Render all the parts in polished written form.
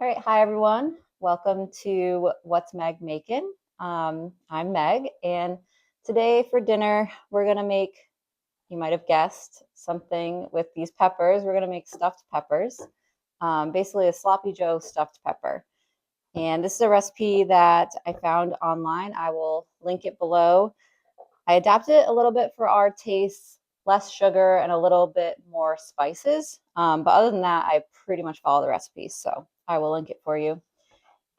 All right, hi everyone. Welcome to What's Meg Making. I'm Meg, and today for dinner we're gonna make, you might have guessed, something with these peppers. We're gonna make stuffed peppers, basically a sloppy Joe stuffed pepper. And this is a recipe that I found online. I will link it below. I adapted it a little bit for our tastes, less sugar and a little bit more spices. But other than that, I pretty much follow the recipe, so I will link it for you.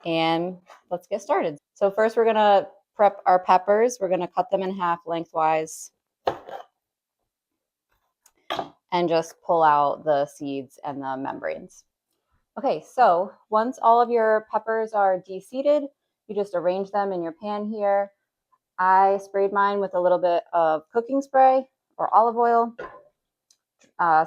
And let's get started. So first we're gonna prep our peppers. We're gonna cut them in half lengthwise and just pull out the seeds and the membranes. Okay, so once all of your peppers are de-seeded, you just arrange them in your pan here. I sprayed mine with a little bit of cooking spray or olive oil.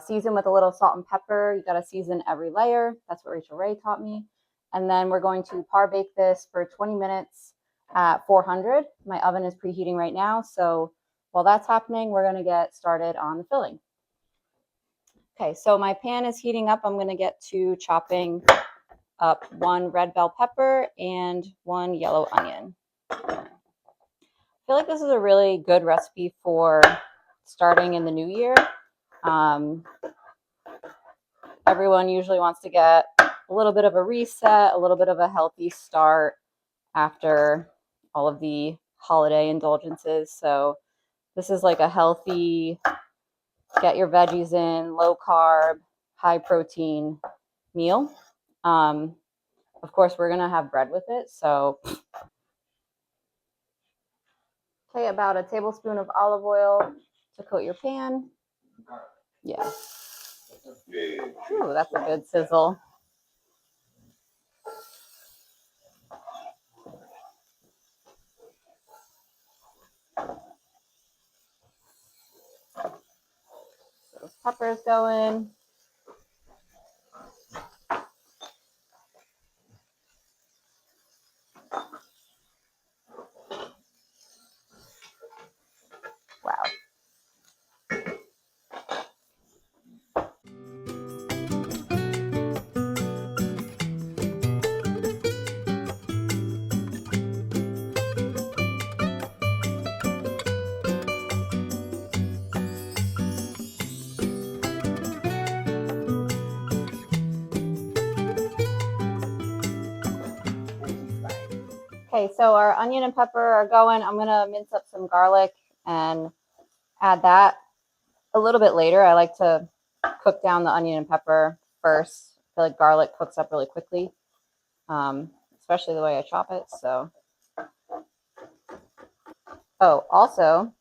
Season with a little salt and pepper. You gotta season every layer. That's what Rachel Ray taught me. And then we're going to par bake this for 20 minutes at 400. My oven is preheating right now, so while that's happening, we're gonna get started on the filling. Okay, so my pan is heating up. I'm gonna get to chopping up one red bell pepper and one yellow onion. I feel like this is a really good recipe for starting in the new year. Everyone usually wants to get a little bit of a reset, a little bit of a healthy start after all of the holiday indulgences. So this is like a healthy, get your veggies in, low carb, high protein meal. Of course, we're gonna have bread with it. So okay, about a tablespoon of olive oil to coat your pan. Yeah. Ooh, that's a good sizzle. Those peppers go in. Wow. Okay, so our onion and pepper are going. I'm gonna mince up some garlic and add that a little bit later. I like to cook down the onion and pepper first. I feel like garlic cooks up really quickly, especially the way I chop it. So, oh, also,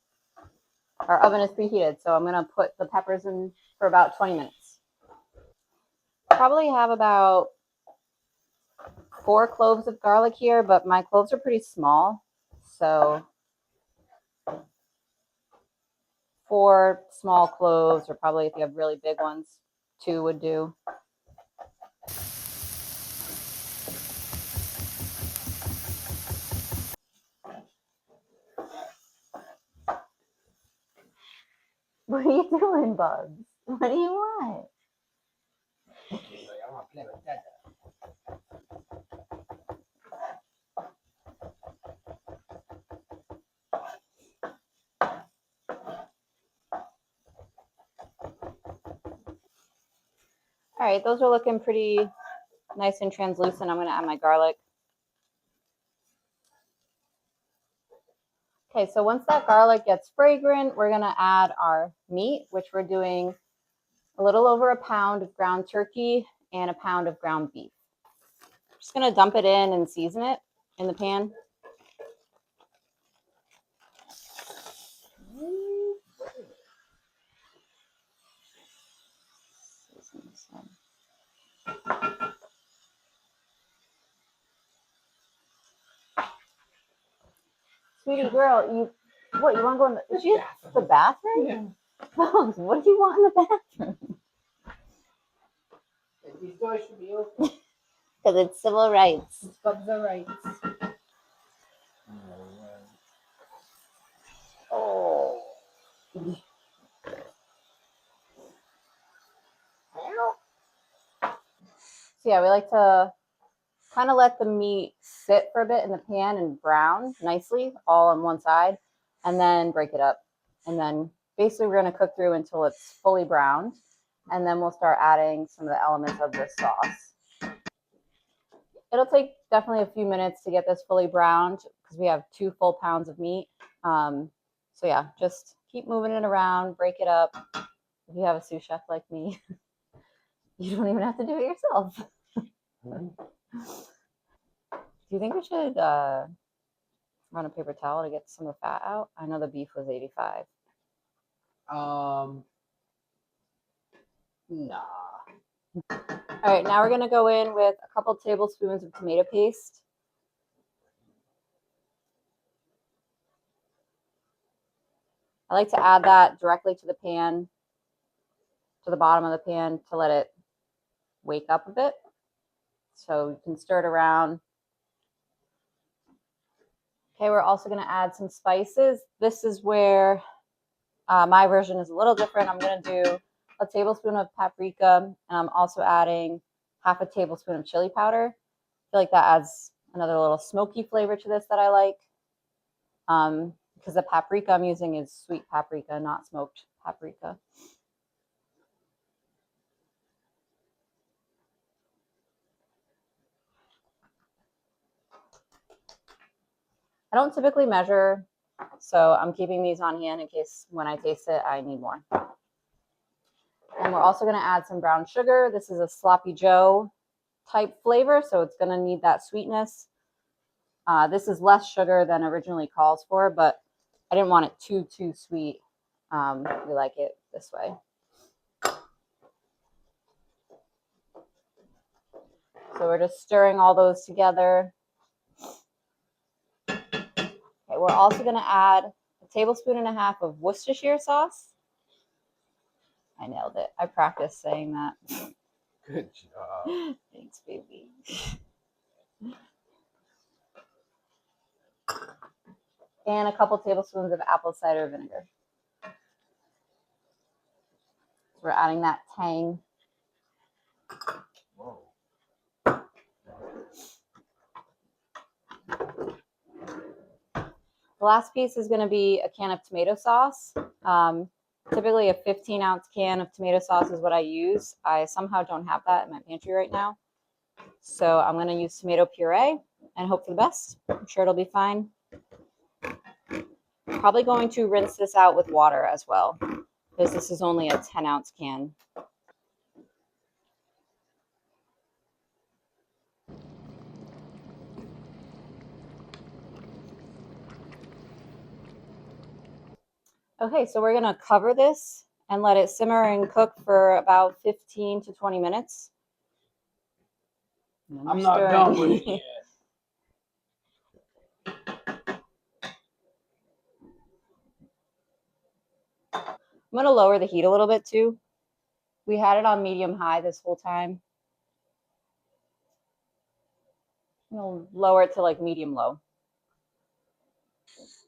our oven is preheated, so I'm gonna put the peppers in for about 20 minutes. Probably have about 4 cloves of garlic here, but my cloves are pretty small, so 4 small cloves, or probably if you have really big ones, 2 would do. What are you doing, Bugs? What do you want? All right, those are looking pretty nice and translucent. I'm going to add my garlic. Okay, so once that garlic gets fragrant, we're going to add our meat, which we're doing a little over a pound of ground turkey and a pound of ground beef. I'm just going to dump it in and season it in the pan. Sweetie girl, you want to go in the bathroom? Yeah. Bugs, what do you want in the bathroom? These doors should be open. Because it's civil rights. It's Bugs are rights. Oh. So yeah, we like to Kind of let the meat sit for a bit in the pan and brown nicely all on one side, and then break it up. And then basically we're going to cook through until it's fully browned, and then we'll start adding some of the elements of the sauce. It'll take definitely a few minutes to get this fully browned because we have 2 full pounds of meat. So yeah, just keep moving it around, break it up. If you have a sous chef like me, you don't even have to do it yourself. Do you think we should run a paper towel to get some of the fat out? I know the beef was 85. Nah. All right, now we're gonna go in with a couple tablespoons of tomato paste. I like to add that directly to the pan, to the bottom of the pan, to let it wake up a bit. So you can stir it around. Okay, we're also gonna add some spices. This is where my version is a little different. I'm gonna do a tablespoon of paprika, and I'm also adding half a tablespoon of chili powder. I feel like that adds another little smoky flavor to this that I like. Because the paprika I'm using is sweet paprika, not smoked paprika. I don't typically measure, so I'm keeping these on hand in case when I taste it, I need more. And we're also going to add some brown sugar. This is a sloppy Joe type flavor, so it's going to need that sweetness. This is less sugar than originally calls for, but I didn't want it too sweet. We like it this way. So we're just stirring all those together. Okay, we're also going to add a tablespoon and a half of Worcestershire sauce. I nailed it. I practiced saying that. Good job. Thanks, baby. And a couple tablespoons of apple cider vinegar. So we're adding that tang. Whoa. The last piece is going to be a can of tomato sauce. Typically a 15-ounce can of tomato sauce is what I use. I somehow don't have that in my pantry right now. So I'm going to use tomato puree and hope for the best. I'm sure it'll be fine. Probably going to rinse this out with water as well, because this is only a 10-ounce can. Okay, so we're going to cover this and let it simmer and cook for about 15 to 20 minutes. I'm not done with it yet. I'm going to lower the heat a little bit too. We had it on medium high this whole time. I'm going to lower it to like medium low.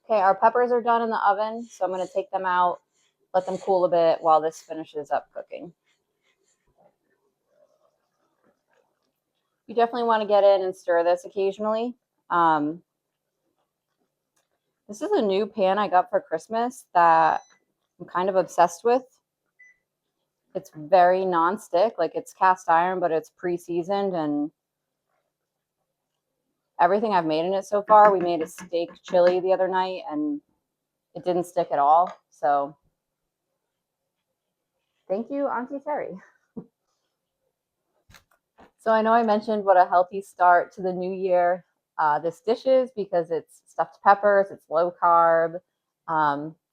Okay, our peppers are done in the oven, so I'm going to take them out, let them cool a bit while this finishes up cooking. You definitely want to get in and stir this occasionally. This is a new pan I got for Christmas that I'm kind of obsessed with. It's very non-stick, like it's cast iron, but it's pre-seasoned, and everything I've made in it so far, we made a steak chili the other night and it didn't stick at all. So thank you, Auntie Terry. So I know I mentioned what a healthy start to the new year this dish is, because it's stuffed peppers, it's low carb,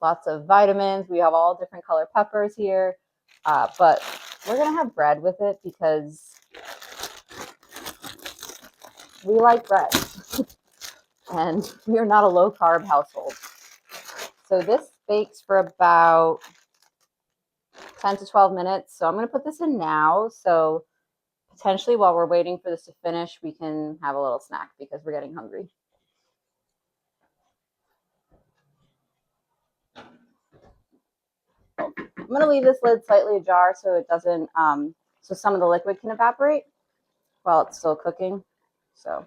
lots of vitamins. We have all different color peppers here, but we're gonna have bread with it because we like bread and we're not a low carb household. So this bakes for about 10 to 12 minutes. So I'm gonna put this in now. So potentially while we're waiting for this to finish, we can have a little snack because we're getting hungry. I'm gonna leave this lid slightly ajar so it doesn't, so some of the liquid can evaporate while it's still cooking. So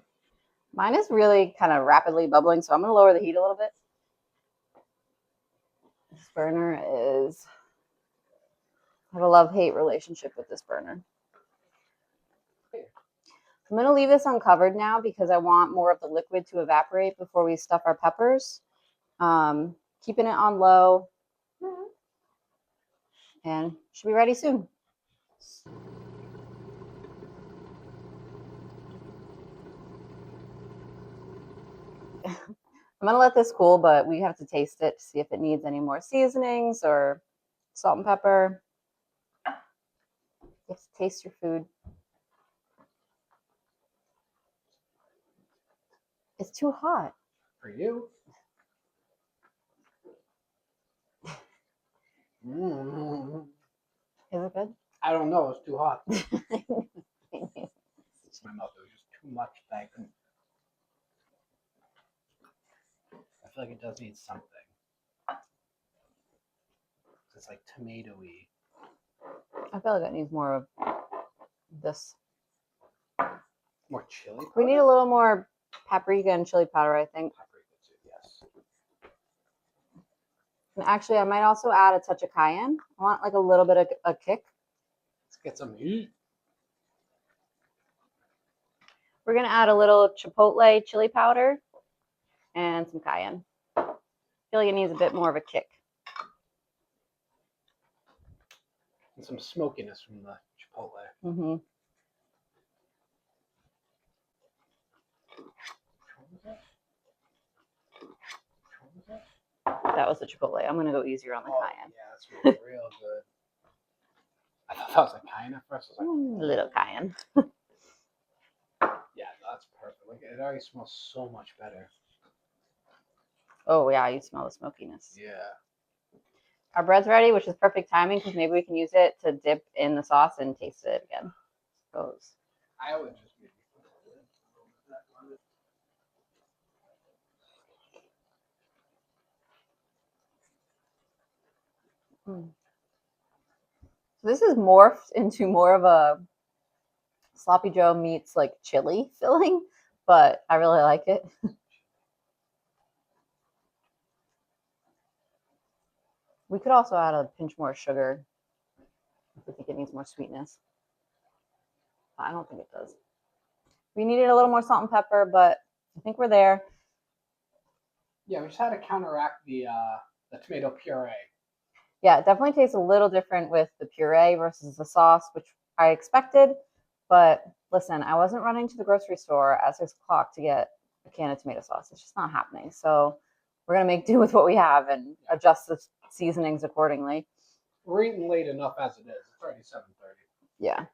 mine is really kind of rapidly bubbling, so I'm going to lower the heat a little bit. This burner is, I have a love-hate relationship with this burner. I'm going to leave this uncovered now because I want more of the liquid to evaporate before we stuff our peppers. Keeping it on low, and should be ready soon. I'm going to let this cool, but we have to taste it to see if it needs any more seasonings or salt and pepper. You have to taste your food. It's too hot. For you? Mm. Is it good? I don't know. It's too hot. My mouth was just too much. I feel like it does need something. It's like tomatoey. I feel like it needs more of this. More chili powder? We need a little more paprika and chili powder, I think. Paprika too, yes. And actually, I might also add a touch of cayenne. I want like a little bit of a kick. Let's get some heat. We're going to add a little chipotle chili powder and some cayenne. I feel like it needs a bit more of a kick. And some smokiness from the chipotle. Mm-hmm. That was the chipotle. I'm going to go easier on the cayenne. Yeah, that's real good. I thought that was a cayenne at first. I was like, A little cayenne. yeah, that's perfect. Like, it already smells so much better. Oh, yeah, you smell the smokiness. Yeah. Our bread's ready, which is perfect timing because maybe we can use it to dip in the sauce and taste it again. Goes. I would just maybe put a lid on it. So this is morphed into more of a sloppy Joe meets like chili filling, but I really like it. We could also add a pinch more sugar if we think it needs more sweetness. I don't think it does. We needed a little more salt and pepper, but I think we're there. Yeah, we just had to counteract the tomato puree. Yeah, it definitely tastes a little different with the puree versus the sauce, which I expected. But listen, I wasn't running to the grocery store at 6 o'clock to get a can of tomato sauce. It's just not happening. So we're going to make do with what we have and adjust the seasonings accordingly. We're eating late enough as it is. It's already 7:30. Yeah.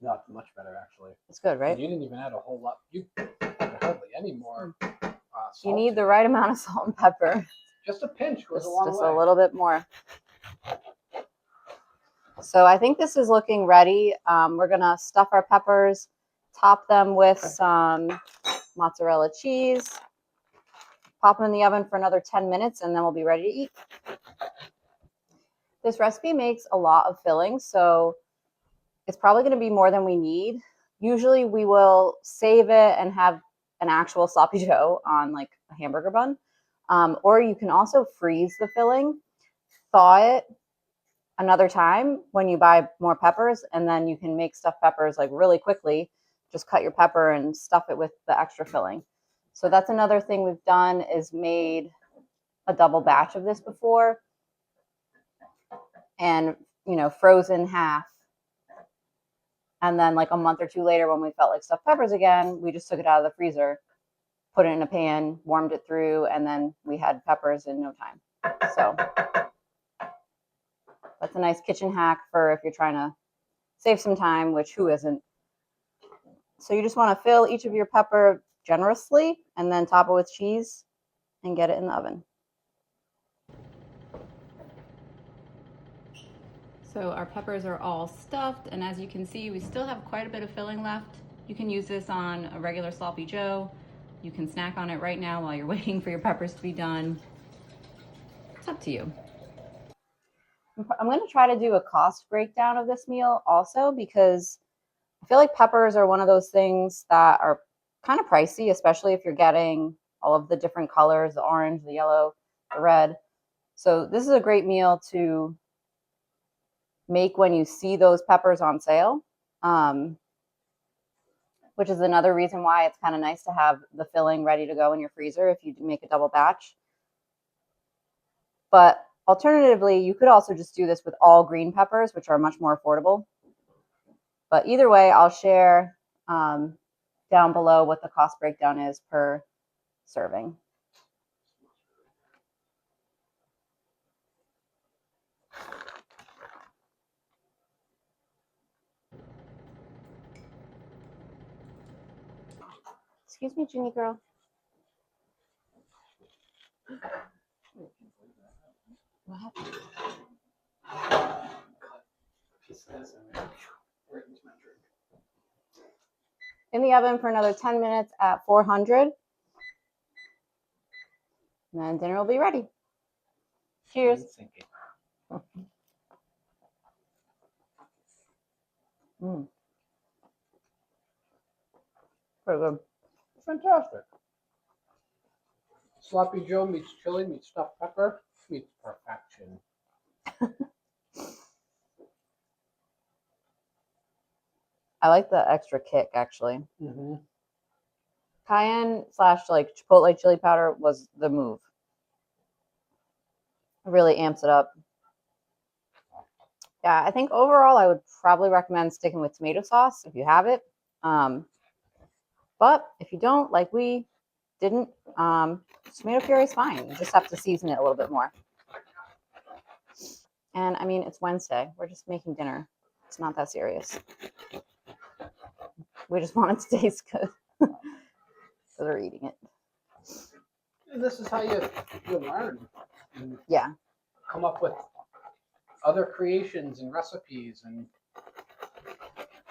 No, it's much better, actually. It's good, right? And you didn't even add a whole lot. You added hardly any more salt. You need the right amount of salt and pepper. Just a pinch goes a long way. Just a little bit more. So I think this is looking ready. We're going to stuff our peppers, top them with some mozzarella cheese, pop them in the oven for another 10 minutes, and then we'll be ready to eat. This recipe makes a lot of fillings, so it's probably going to be more than we need. Usually we will save it and have an actual sloppy Joe on like a hamburger bun. Or you can also freeze the filling, thaw it another time when you buy more peppers, and then you can make stuffed peppers like really quickly. Just cut your pepper and stuff it with the extra filling. So that's another thing we've done, is made a double batch of this before and, you know, frozen half. And then like a month or two later, when we felt like stuffed peppers again, we just took it out of the freezer, put it in a pan, warmed it through, and then we had peppers in no time. So that's a nice kitchen hack for if you're trying to save some time, which who isn't? So you just want to fill each of your pepper generously and then top it with cheese and get it in the oven. So our peppers are all stuffed, and as you can see, we still have quite a bit of filling left. You can use this on a regular sloppy Joe. You can snack on it right now while you're waiting for your peppers to be done. It's up to you. I'm going to try to do a cost breakdown of this meal also, because I feel like peppers are one of those things that are kind of pricey, especially if you're getting all of the different colors, the orange, the yellow, the red. So this is a great meal to make when you see those peppers on sale, which is another reason why it's kind of nice to have the filling ready to go in your freezer if you make a double batch. But alternatively, you could also just do this with all green peppers, which are much more affordable. But either way, I'll share down below what the cost breakdown is per serving. Excuse me, Ginny girl. What happened? In the oven for another 10 minutes at 400. And then dinner will be ready. Cheers. Pretty good. Fantastic. Sloppy Joe meets chili meets stuffed pepper meets perfection. I like the extra kick, actually. Mm-hmm. Cayenne / like chipotle chili powder was the move. It really amps it up. Yeah, I think overall I would probably recommend sticking with tomato sauce if you have it. But if you don't, like we didn't, tomato puree is fine. You just have to season it a little bit more. And I mean, it's Wednesday. We're just making dinner. It's not that serious. We just want it to taste good. So we're eating it. And this is how you learn. And yeah. Come up with other creations and recipes and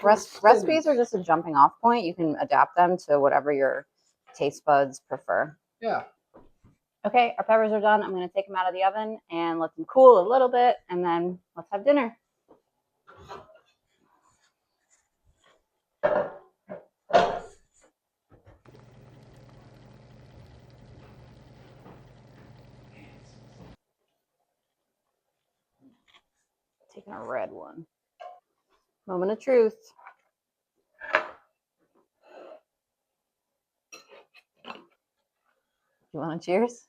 recipes are just a jumping off point. You can adapt them to whatever your taste buds prefer. Yeah. Okay, our peppers are done. I'm going to take them out of the oven and let them cool a little bit, and then let's have dinner. Taking a red one. Moment of truth. You want to cheers?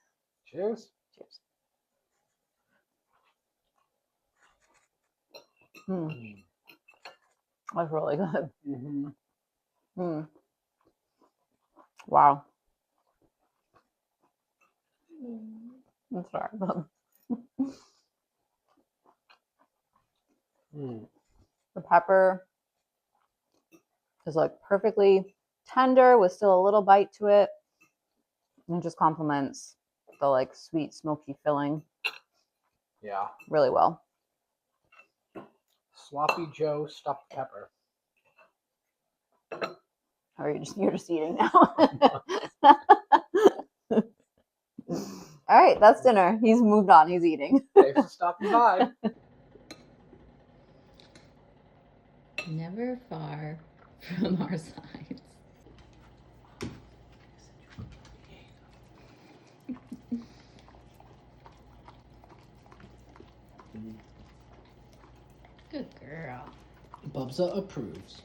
Cheers. Cheers. Mm. That's really good. Mm-hmm. Mm. Wow. I'm sorry, but the pepper is like perfectly tender with still a little bite to it. And it just complements the like sweet, smoky filling. Yeah. Really well. Sloppy Joe stuffed pepper. Or you're just eating now. All right, that's dinner. He's moved on. He's eating. Thanks for stopping by. Never far from our sides. Good girl. Bubsa approves.